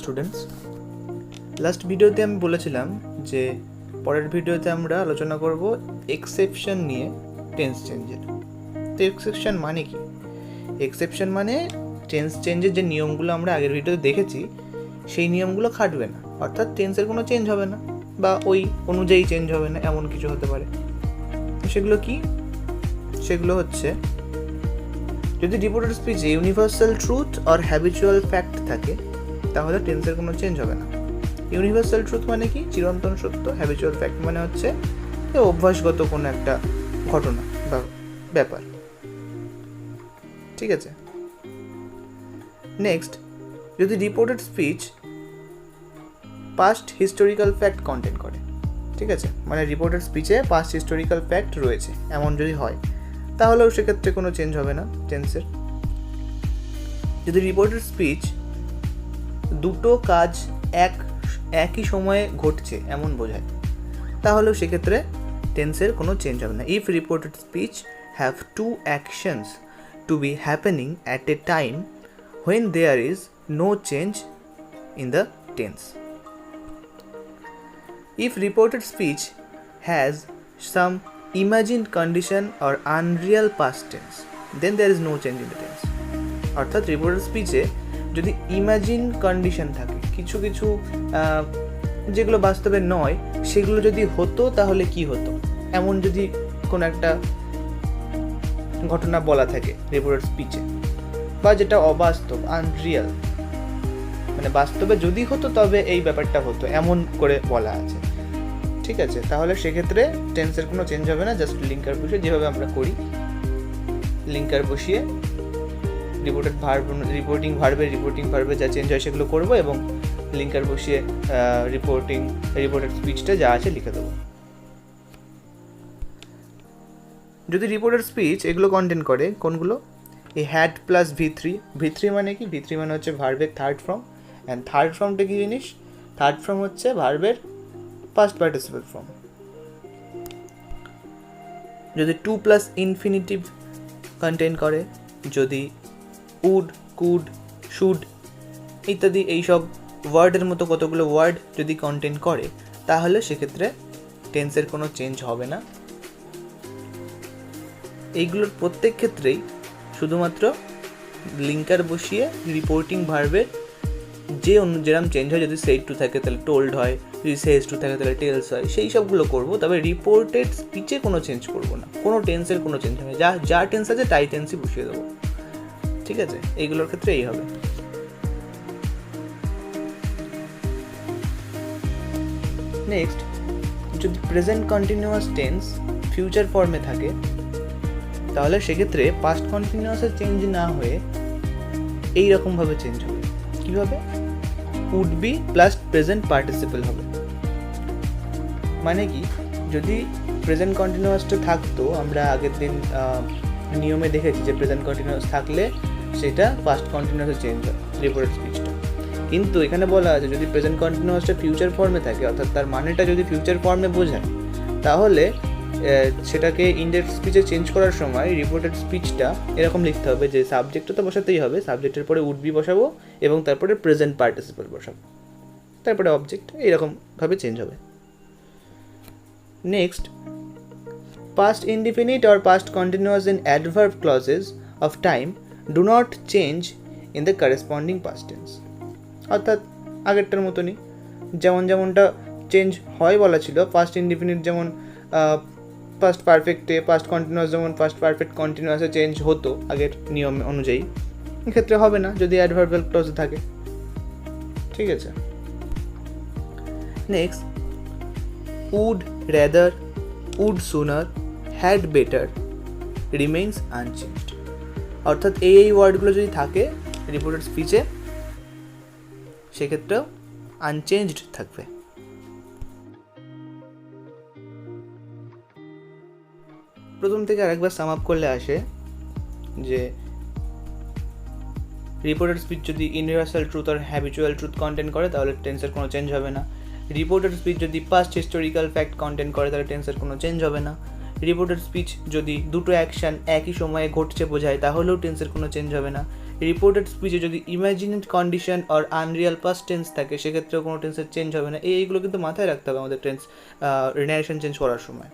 Students, last ভিডিওতে আমি বলেছিলাম যে পরের ভিডিওতে আমরা আলোচনা করব এক্সেপশন নিয়ে টেন্স চেঞ্জের। তো এক্সেপশন মানে কি? এক্সেপশন মানে টেন্স চেঞ্জের যে নিয়মগুলো আমরা আগের ভিডিওতে দেখেছি সেই নিয়মগুলো খাটবে না, অর্থাৎ টেন্সের কোনো চেঞ্জ হবে না বা ওই অনুযায়ী চেঞ্জ হবে না, এমন কিছু হতে পারে। সেগুলো কি? সেগুলো হচ্ছে, যদি রিপোর্টেড স্পিচে ইউনিভার্সাল ট্রুথ আর হ্যাবিচুয়াল ফ্যাক্ট থাকে তাহলে টেন্সের কোনো চেঞ্জ হবে না। ইউনিভার্সাল ট্রুথ মানে কি? চিরন্তন সত্য। হ্যাবিচুয়াল ফ্যাক্ট মানে হচ্ছে অভ্যাসগত কোনো একটা ঘটনা বা ব্যাপার। ঠিক আছে। নেক্সট, যদি reported speech past historical fact content করে, ঠিক আছে, মানে রিপোর্টেড স্পিচে পাস্ট হিস্টোরিক্যাল ফ্যাক্ট রয়েছে এমন যদি হয় তাহলেও সেক্ষেত্রে কোনো চেঞ্জ হবে না টেন্সের। যদি রিপোর্টেড স্পিচ দুটো কাজ একই সময়ে ঘটছে এমন বোঝায় তাহলেও সেক্ষেত্রে টেন্সের কোনো চেঞ্জ হবে না। If reported speech have to actions to be happening at a time when there is no change in the tense. If reported speech has some imagined condition or unreal past tense, then there is no change in the tense. অর্থাৎ reported স্পিচে যদি imagine condition থাকে, কিছু কিছু যেগুলো বাস্তবে নয় সেগুলো যদি হতো তাহলে কি হতো, এমন যদি কোনো একটা ঘটনা বলা থাকে রিপোর্টেড স্পিচে, বা যেটা অবাস্তব, আনরিয়াল, মানে বাস্তবে যদি হতো তবে এই ব্যাপারটা হতো এমন করে বলা আছে, ঠিক আছে, তাহলে সেক্ষেত্রে টেন্সের কোনো চেঞ্জ হবে না। জাস্ট লিঙ্কার বসিয়ে, যেভাবে আমরা করি, লিঙ্কার বসিয়ে রিপোর্টিং ভার্বে যা চেঞ্জ হয় সেগুলো করবো এবং লিঙ্কার বসিয়ে রিপোর্টেড স্পিচটা যা আছে লিখে দেবো। যদি রিপোর্টেড স্পিচ এগুলো কন্টেন্ট করে, কোনগুলো? এই হ্যাড প্লাস V3 মানে কি? V3 মানে হচ্ছে ভার্বের থার্ড ফর্ম। অ্যান্ড থার্ড ফর্মটা কি জিনিস? থার্ড ফর্ম হচ্ছে ভার্বের পাস্ট পার্টিসিপল ফর্ম। যদি টু প্লাস ইনফিনিটিভ কন্টেন্ট করে, যদি উড, কুড, শুড ইত্যাদি এইসব ওয়ার্ডের মতো কতগুলো ওয়ার্ড যদি কন্টেন্ট করে তাহলে সেক্ষেত্রে টেন্সের কোনো চেঞ্জ হবে না। এইগুলোর প্রত্যেক ক্ষেত্রেই শুধুমাত্র লিঙ্কার বসিয়ে রিপোর্টিং ভার্বের যেরকম চেঞ্জ হয়, যদি সেড টু থাকে তাহলে টোল্ড হয়, যদি সেজ টু থাকে তাহলে টেলস হয়, সেই সবগুলো করবো। তবে রিপোর্টেড স্পিচে কোনো চেঞ্জ করবো না, কোনো টেন্সের কোনো চেঞ্জ হবে, যা টেন্স আছে তাই টেন্সই বসিয়ে দেবো, ঠিক আছে। এইগুলোর ক্ষেত্রে এই হবে। নেক্সট, যদি প্রেজেন্ট কন্টিনিউয়াস টেন্স ফিউচার ফর্মে থাকে তাহলে সেক্ষেত্রে পাস্ট কন্টিনিউয়াসের চেঞ্জ না হয়ে এইরকমভাবে চেঞ্জ হবে। কীভাবে? Would be plus present participle হবে। মানে কি? যদি প্রেজেন্ট কন্টিনিউয়াসটা থাকতো, আমরা আগের দিন নিয়মে দেখেছি যে প্রেজেন্ট কন্টিনিউয়াস থাকলে সেটা পাস্ট কন্টিনিউয়াসে চেঞ্জ হয় রিপোর্টেড স্পিচটা। কিন্তু এখানে বলা আছে যদি প্রেজেন্ট কন্টিনিউয়াসটা ফিউচার ফর্মে থাকে, অর্থাৎ তার মানেটা যদি ফিউচার ফর্মে বোঝায়, তাহলে সেটাকে ইনডাইরেক্ট স্পিচে চেঞ্জ করার সময় রিপোর্টেড স্পিচটা এরকম লিখতে হবে যে সাবজেক্টটা তো বসাতেই হবে, সাবজেক্টের পরে উড বি বসাবো এবং তারপরে প্রেজেন্ট পার্টিসিপল বসাবো, তারপরে অবজেক্ট, এইরকমভাবে চেঞ্জ হবে। Next, past indefinite or past continuous in adverb clauses of time do not change in the corresponding past tense. অর্থাৎ আগেরটার মতনই, যেমনটা চেঞ্জ হয় বলা ছিল, পাস্ট ইনডিফিনিট যেমন পাস্ট পারফেক্টে, পাস্ট কন্টিনিউয়াস যেমন পাস্ট পারফেক্ট কন্টিনিউয়াসে চেঞ্জ হতো আগের নিয়ম অনুযায়ী, এক্ষেত্রে হবে না যদি অ্যাডভার্বিয়াল ক্লজে থাকে, ঠিক আছে। Next, would, rather, would sooner, had better remains unchanged. অর্থাৎ এই ওয়ার্ডগুলো যদি থাকে রিপোর্টেড স্পিচে সেক্ষেত্রেও আনচেঞ্জড থাকবে। প্রথম থেকে আরেকবার সাম আপ করলে আসে যে রিপোর্টেড স্পিচ যদি ইউনিভার্সাল ট্রুথ আর হ্যাবিচুয়াল ট্রুথ কন্টেন্ট করে তাহলে টেন্সের কোনো চেঞ্জ হবে না। রিপোর্টেড স্পিচ যদি পাস্ট হিস্টোরিক্যাল ফ্যাক্ট কন্টেন্ট করে তাহলে টেন্সের কোনো চেঞ্জ হবে না। রিপোর্টেড স্পিচ যদি দুটো অ্যাকশন একই সময়ে ঘটছে বোঝায় তাহলেও টেন্সের কোনো চেঞ্জ হবে না। রিপোর্টেড স্পিচে যদি ইমাজিনেড কন্ডিশন আর আনরিয়াল পাস্ট টেন্স থাকে সেক্ষেত্রেও কোনো টেন্সের চেঞ্জ হবে না। এইগুলো কিন্তু মাথায় রাখতে হবে আমাদের ন্যারেশন চেঞ্জ করার সময়।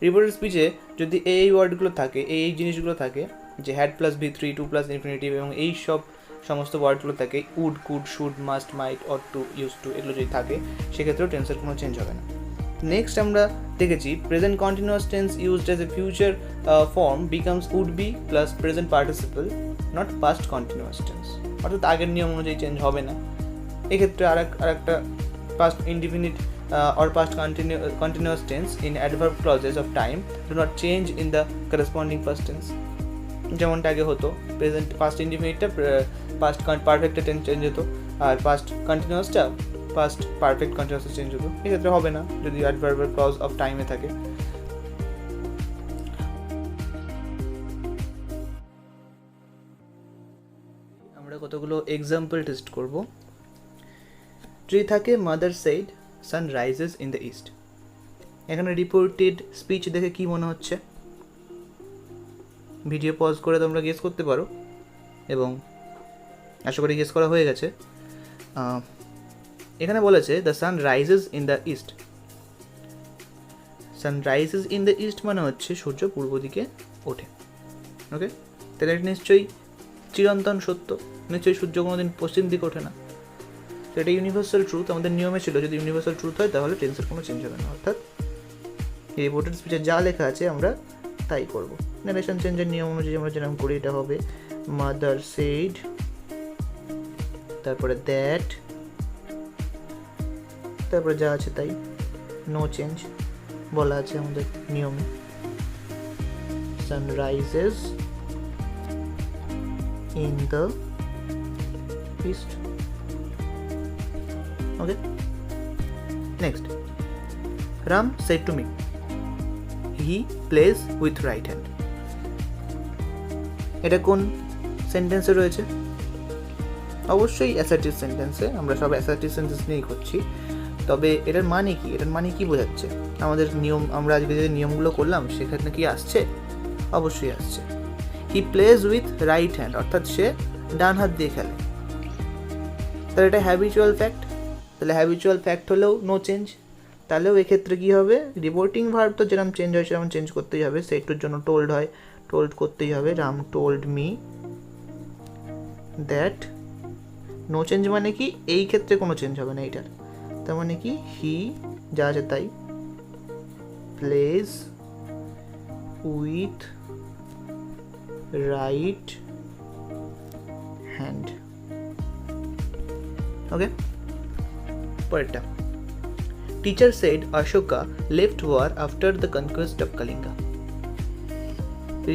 রিপোর্টেড স্পিচে যদি এই ওয়ার্ডগুলো থাকে, এই জিনিসগুলো থাকে, যে had plus V3, to plus infinitive এবং এই সব সমস্ত ওয়ার্ডগুলো থাকে, would, could, should, must, might, or to, use to, এগুলো যদি থাকে সেক্ষেত্রেও টেন্সের কোনো চেঞ্জ হবে না। নেক্সট আমরা দেখেছি present continuous tense used as a future form becomes would be plus present participle, not past continuous tense. অর্থাৎ আগের নিয়ম অনুযায়ী চেঞ্জ হবে না। এক্ষেত্রে আরেকটা past indefinite or past continuous tense in adverb clauses of time do not change in the corresponding past tense. যেমনটা আগে হতো, প্রেজেন্ট পাস্ট ইনডিফিনিটটা পাস্ট পারফেক্টে চেঞ্জ হতো, আর পাস্ট কন্টিনিউয়াসটা পাস্ট পারফেক্ট কন্টিনিউয়াসে চেঞ্জ হতো। এক্ষেত্রে হবে না যদি অ্যাডভার্ব ক্লজ অফ টাইমে থাকে। আমরা কতগুলো এক্সাম্পল টেস্ট করব। যদি থাকে mother said sun rises in the east, এখানে রিপোর্টেড স্পিচ দেখে কি মনে হচ্ছে? ভিডিও পজ করে তোমরা গেস করতে পারো, এবং আশা করি গেস করা হয়ে গেছে। এখানে বলেছে the sun rises in the east. Sun rises in the east মানে হচ্ছে সূর্য পূর্ব দিকে ওঠে। ওকে, তাহলে এটা নিশ্চয়ই চিরন্তন সত্য, নিশ্চয়ই সূর্য কোনোদিন পশ্চিম দিকে ওঠে না। তো এটা ইউনিভার্সাল ট্রুথ, আমাদের নিয়মে ছিল যদি ইউনিভার্সাল ট্রুথ হয় তাহলে টেন্সের কোনো চেঞ্জ হবে না। অর্থাৎ রিপোর্টেড স্পিচে যা লেখা আছে আমরা তাই করব। ন্যারেশন চেঞ্জের নিয়ম অনুযায়ী আমরা যেরকম করি এটা হবে মাদার সেইড, তারপরে দ্যাট, তারপরে যা আছে তাই, নো চেঞ্জ বলা আছে আমাদের নিয়মে। সানরাইজেস in the east. Okay. Next, Ram said to me, he plays with right hand. এটা কোন সেন্টেন্সে রয়েছে? অবশ্যই অ্যাসার্টিভ সেন্টেন্সে। আমরা সব অ্যাসার্টিভ সেন্টেন্স নিয়েই করছি। তবে এটার মানে কি? এটার মানে কি বোঝাচ্ছে? আমাদের নিয়ম, আমরা আজকে যে নিয়মগুলো করলাম সেখানে কি আসছে? অবশ্যই আসছে। He plays with right hand, অর্থাৎ সে ডান হাত দিয়ে খেলে। তাহলে এটা হ্যাবিচুয়াল ফ্যাক্ট। তাহলে হ্যাবিচুয়াল ফ্যাক্ট হলেও নো চেঞ্জ। তাহলেও এক্ষেত্রে কী হবে? রিপোর্টিং ভার্ব তো যেরকম চেঞ্জ হয় সেরকম চেঞ্জ করতেই হবে। সেটুর জন্য টোল্ড হয়, টোল্ড করতেই হবে। Ram told me that. No change মানে কি? এই ক্ষেত্রে কোনো চেঞ্জ হবে না এইটার। তার মানে কি? হি যা আছে তাই, pledge with right hand. Okay, পরেরটা। Teacher said Ashoka left war after the conquest of Kalinga.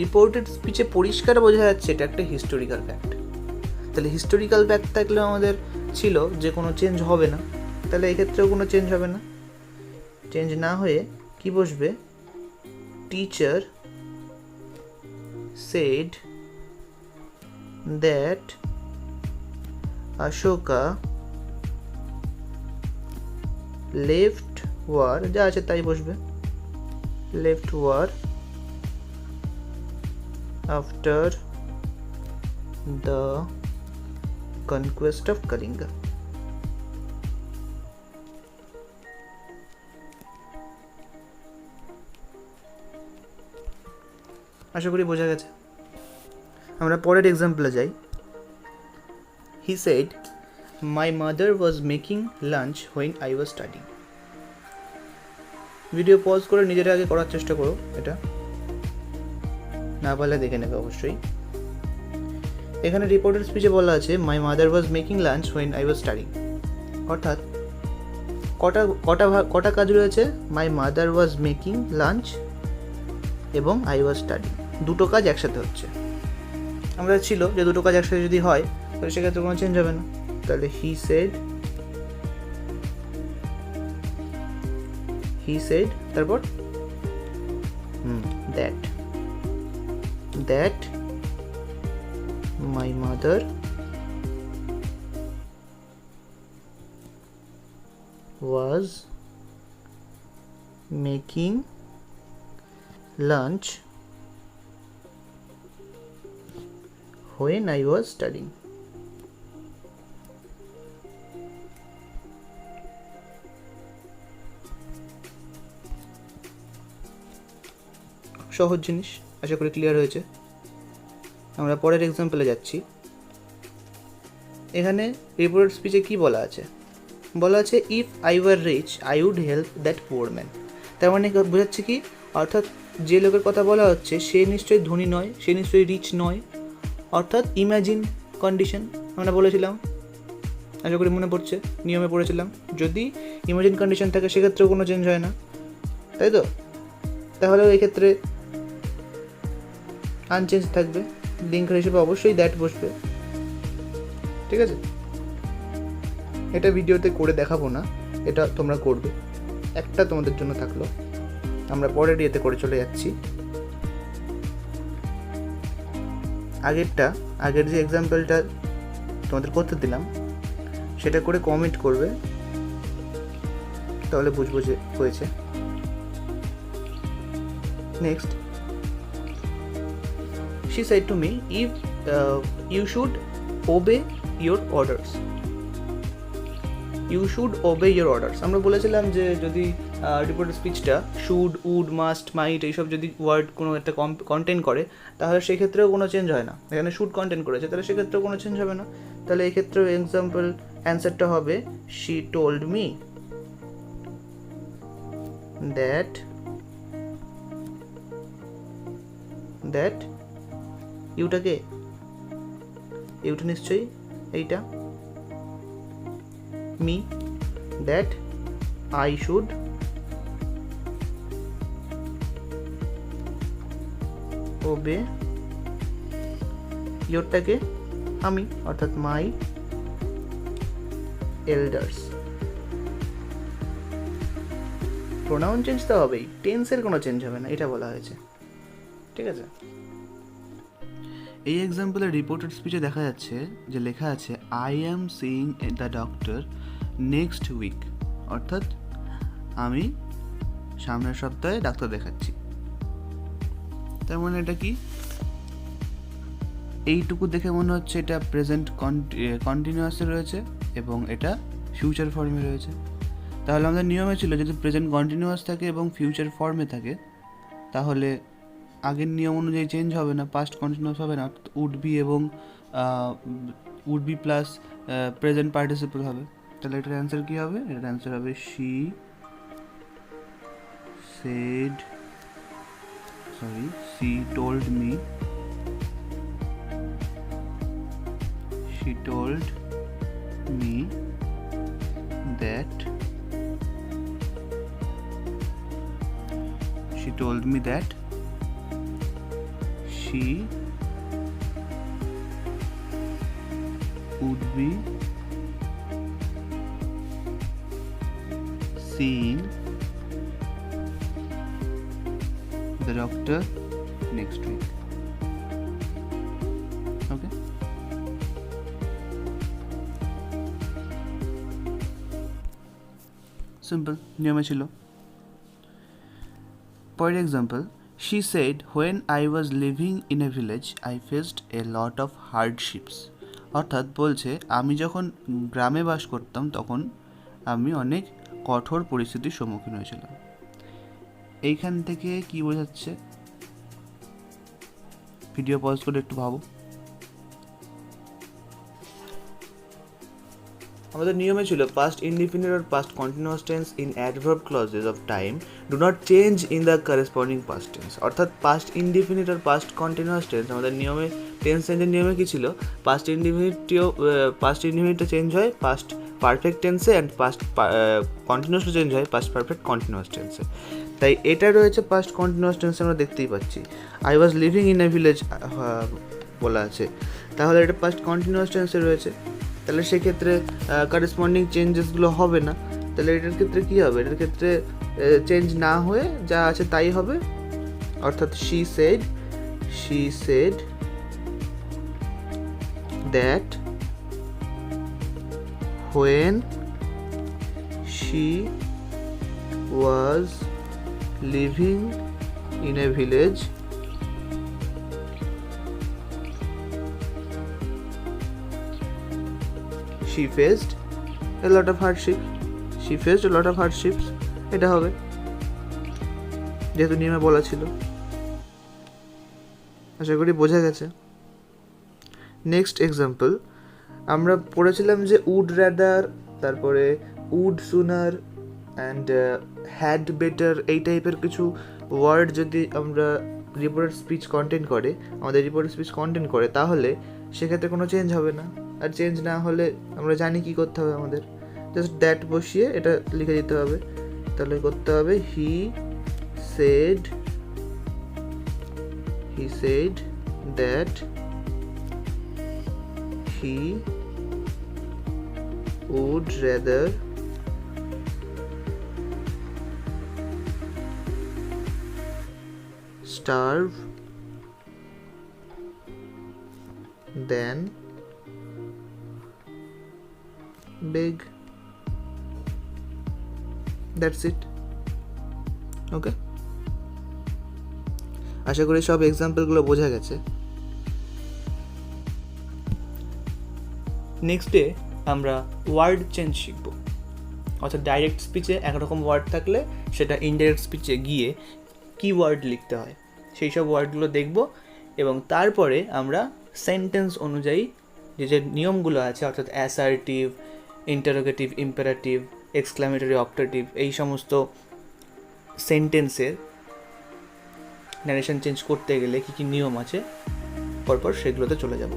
Reported স্পিচে পরিষ্কার বোঝা যাচ্ছে এটা একটা হিস্টোরিক্যাল ফ্যাক্ট। তাহলে হিস্টোরিক্যাল ফ্যাক্ট থাকলেও আমাদের ছিল যে কোনো চেঞ্জ হবে না। তাহলে এক্ষেত্রেও কোনো চেঞ্জ হবে না। চেঞ্জ না হয়ে কি বসবে? Teacher said that Ashoka left war, যা আছে তাই বসবে, left war after the conquest of Kalinga. আশা করি বোঝা গেছে। আমরা পরের এক্সাম্পলে যাই। He said my mother was making lunch when I was studying. Video pause করে নিজেরা আগে করার চেষ্টা করো, এটা না পারলে দেখে নেবে অবশ্যই। এখানে রিপোর্টেড স্পিচে বলা আছে মাই mother was making lunch when I was studying. অর্থাৎ কটা কাজ রয়েছে? মাই মাদার ওয়াজ মেকিং লাঞ্চ এবং আই ওয়াজ স্টাডিং, দুটো কাজ একসাথে হচ্ছে। আমরা ছিল যে দুটো কাজ একসাথে যদি হয় তাহলে সেক্ষেত্রে কোনো চেঞ্জ হবে না। তাহলে হি সেড তারপর that my mother was making lunch when I was studying. সহজ জিনিস, আশা করি ক্লিয়ার হয়েছে। আমরা পরের এক্সাম্পলে যাচ্ছি। এখানে রিপোর্টেড স্পিচে কি বলা আছে? বলা আছে if I were rich I would help that poor man. তার মানে বোঝাচ্ছে কি, অর্থাৎ যে লোকের কথা বলা হচ্ছে সে নিশ্চয়ই ধনী নয়, সে নিশ্চয়ই রিচ নয়, অর্থাৎ ইমাজিন কন্ডিশন আমরা বলেছিলাম, আশা করি মনে পড়ছে, নিয়মে পড়েছিলাম। যদি ইমাজিন কন্ডিশন থাকে সেক্ষেত্রেও কোনো চেঞ্জ হয় না, তাই তো? তাহলে এই ক্ষেত্রে আনচেঞ্জ থাকবে, লিঙ্ক হিসেবে অবশ্যই দ্যাট বসবে, ঠিক আছে? এটা ভিডিওতে করে দেখাবো না, এটা তোমরা করবে, একটা তোমাদের জন্য থাকলো। আমরা পরের ইয়েতে করে চলে যাচ্ছি। আগের যে এক্সাম্পলটা তোমাদের করতে দিলাম সেটা করে কমেন্ট করবে, তাহলে বুঝবো যে হয়েছে। Next, she said to me if you should obey your orders. You should obey your orders. আমরা বলেছিলাম যে যদি রিপোর্টেড স্পিচটা শুড, উড, মাস্ট, মাইট এইসব যদি ওয়ার্ড কোনো একটা কন্টেন্ট করে তাহলে সেক্ষেত্রেও কোনো চেঞ্জ হয় না। এখানে শুড কন্টেন্ট করেছে, তাহলে সেক্ষেত্রেও কোনো চেঞ্জ হবে না। তাহলে এই ক্ষেত্রেও এক্সাম্পল অ্যান্সারটা হবে she told me that ইউটাকে, ইউটা নিশ্চয়ই এইটা, me, that I should obey, ইয়োরটাকে আমি, অর্থাৎ মাই এল্ডার্স। প্রোনাউন চেঞ্জ তো হবেই, টেন্সের কোনো চেঞ্জ হবে না, এটা বলা হয়েছে, ঠিক আছে? এই এক্সাম্পলের রিপোর্টেড স্পিচে দেখা যাচ্ছে যে লেখা আছে I am seeing the doctor next week, অর্থাৎ আমি সামনের সপ্তাহে ডাক্তার দেখাচ্ছি। তার মানে এটা কি? এইটুকু দেখে মনে হচ্ছে এটা প্রেজেন্ট কন্টিনিউয়াসে রয়েছে এবং এটা ফিউচার ফর্মে রয়েছে। তাহলে আমাদের নিয়মে ছিল যদি প্রেজেন্ট কন্টিনিউয়াস থাকে এবং ফিউচার ফর্মে থাকে তাহলে আগের নিয়ম অনুযায়ী চেঞ্জ হবে না, পাস্ট কন্টিনিউয়াস হবে না, উড বি এবং would be plus present participle হবে। তাহলে এটার অ্যান্সার কী হবে? এটার অ্যান্সার হবে she told me that she would be seeing the doctor next week. Okay? Simple, নিয়মে ছিল। For example, she said, when I was living in a village, I faced a lot of hardships. অর্থাৎ বলছে আমি যখন গ্রামে বাস করতাম তখন আমি অনেক কঠোর পরিস্থিতির সম্মুখীন হয়েছিলাম। এইখান থেকে কি বোঝাচ্ছে? ভিডিও পজ করে একটু ভাবো। আমাদের নিয়মে ছিল past indefinite or past continuous tense in adverb clauses of time do not change in the corresponding past tense. অর্থাৎ পাস্ট ইনডিফিনিট আর পাস্ট কন্টিনিউয়াস টেন্স আমাদের নিয়মে, টেন্স চেঞ্জের নিয়মে কী ছিল? পাস্ট ইনডিফিনিটটা চেঞ্জ হয় পাস্ট পারফেক্ট টেন্সে অ্যান্ড পাস্ট কন্টিনিউয়াসটা চেঞ্জ হয় পাস্ট পারফেক্ট কন্টিনিউয়াস টেন্সে। তাই এটা রয়েছে পাস্ট কন্টিনিউয়াস টেন্সে, আমরা দেখতেই পাচ্ছি I was living in a village বলা আছে, তাহলে এটা পাস্ট কন্টিনিউয়াস টেন্সে রয়েছে। তাহলে সেক্ষেত্রে কারেসপন্ডিং চেঞ্জেসগুলো হবে না। তাহলে এটার ক্ষেত্রে কী হবে? এটার ক্ষেত্রে চেঞ্জ না হয়ে যা আছে তাই হবে, অর্থাৎ she said that when she was living in a village she faced a lot of hardship, she faced a lot of hardships, এটা হবে যেহেতু নিয়মে বলা ছিল। আশা করি বোঝা গেছে। নেক্সট এক্সাম্পল, আমরা পড়েছিলাম যে উড রাদার, তারপরে উড সুনার অ্যান্ড হ্যাড বেটার, এই টাইপের কিছু ওয়ার্ড যদি আমরা রিপোর্টেড স্পিচ কন্টেন্ট করে, আমাদের রিপোর্টেড স্পিচ কন্টেন্ট করে, তাহলে সেক্ষেত্রে কোনো চেঞ্জ হবে না। আর চেঞ্জ না হলে আমরা জানি কি করতে হবে, আমাদের জাস্ট দ্যাট বসিয়ে এটা লিখে দিতে হবে। তাহলে করতে হবে he said that he would rather starve than beg. That's it. Okay, আশা করি সব এক্সাম্পলগুলো বোঝা গেছে। নেক্সট ডে আমরা ওয়ার্ড চেঞ্জ শিখব, অর্থাৎ ডাইরেক্ট স্পিচে একরকম ওয়ার্ড থাকলে সেটা ইনডাইরেক্ট স্পিচে গিয়ে কী ওয়ার্ড লিখতে হয় সেই সব ওয়ার্ডগুলো দেখব, এবং তারপরে আমরা সেন্টেন্স অনুযায়ী যে নিয়মগুলো আছে, অর্থাৎ assertive, interrogative, imperative, exclamatory, optative, এই সমস্ত সেন্টেন্সের ন্যারেশন চেঞ্জ করতে গেলে কী কী নিয়ম আছে পরপর সেগুলোতে চলে যাব।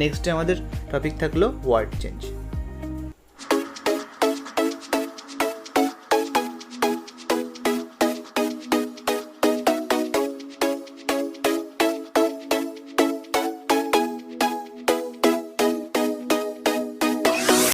নেক্সটে আমাদের টপিক থাকলো ওয়ার্ড চেঞ্জ।